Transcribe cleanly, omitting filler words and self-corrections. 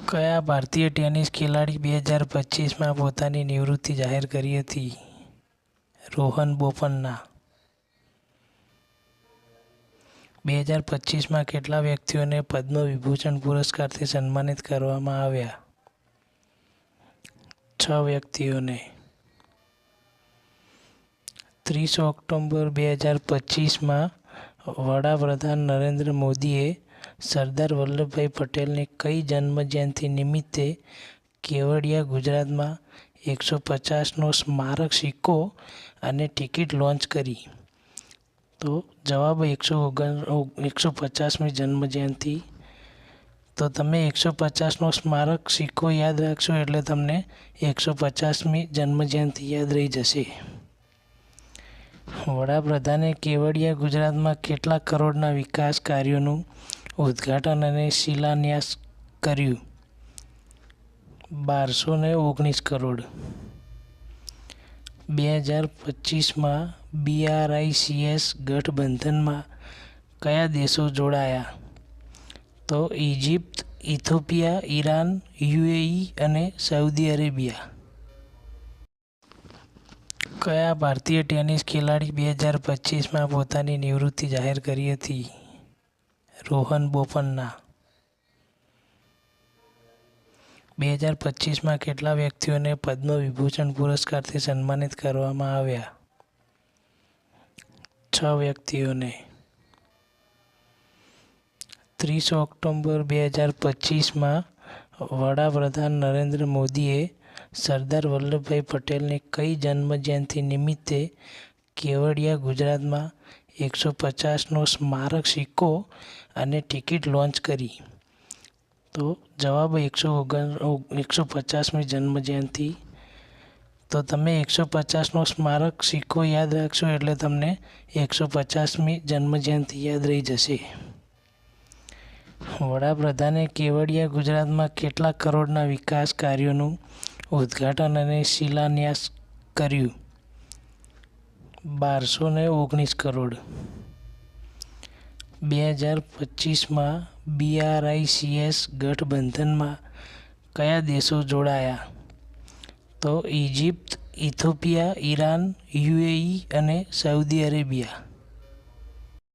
કયા ભારતીય ટેનિસ ખેલાડી 2025માં પોતાની નિવૃત્તિ જાહેર કરી હતી? રોહન બોપન્ના. 2025માં કેટલા વ્યક્તિઓને પદ્મ વિભૂષણ પુરસ્કારથી સન્માનિત કરવામાં આવ્યા? 6 વ્યક્તિઓને. 30 ઓક્ટોબર 2025માં વડાપ્રધાન નરેન્દ્ર મોદીએ સરદાર વલ્લભભાઈ પટેલની કઈ જન્મજયંતિ નિમિત્તે કેવડિયા ગુજરાતમાં 150નો સ્મારક સિક્કો અને ટિકિટ લોન્ચ કરી? તો જવાબ 150મી જન્મજયંતિ. તો તમે 150નો સ્મારક સિક્કો યાદ રાખશો એટલે તમને 150મી જન્મજયંતિ યાદ રહી જશે. વડાપ્રધાને કેવડિયા ગુજરાતમાં કેટલા કરોડના વિકાસ કાર્યોનું ઉદ્ઘાટન અને શિલાન્યાસ કર્યું? 1219 કરોડ. 2025માં BRICS ગઠબંધનમાં કયા દેશો જોડાયા? તો ઇજિપ્ત, ઇથોપિયા, ઈરાન, UAE અને સાઉદી અરેબિયા. કયા ભારતીય ટેનિસ ખેલાડી 2025માં પોતાની નિવૃત્તિ જાહેર કરી હતી? રોહન બોપન્ના. 2025માં કેટલા વ્યક્તિઓને પદ્મ વિભૂષણ પુરસ્કારથી સન્માનિત કરવામાં આવ્યા? 6 વ્યક્તિઓને. 30 ઓક્ટોબર 2025માં વડાપ્રધાન નરેન્દ્ર મોદીએ સરદાર વલ્લભભાઈ પટેલની કઈ જન્મજયંતિ નિમિત્તે કેવડિયા ગુજરાતમાં 150નો સ્મારક સિક્કો અને ટિકિટ લોન્ચ કરી? તો જવાબ 150મી જન્મજયંતિ. તો તમે 150નો સ્મારક સિક્કો યાદ રાખશો એટલે તમને 150મી જન્મજયંતિ યાદ રહી જશે. વડાપ્રધાને કેવડિયા ગુજરાતમાં કેટલા કરોડના વિકાસ કાર્યોનું ઉદ્ઘાટન અને શિલાન્યાસ કર્યું? 1219 કરોડ. 2025માં BRICS ગઠબંધનમાં કયા દેશો જોડાયા? તો ઇજિપ્ત, ઇથોપિયા, ઈરાન, UAE અને સાઉદી અરેબિયા.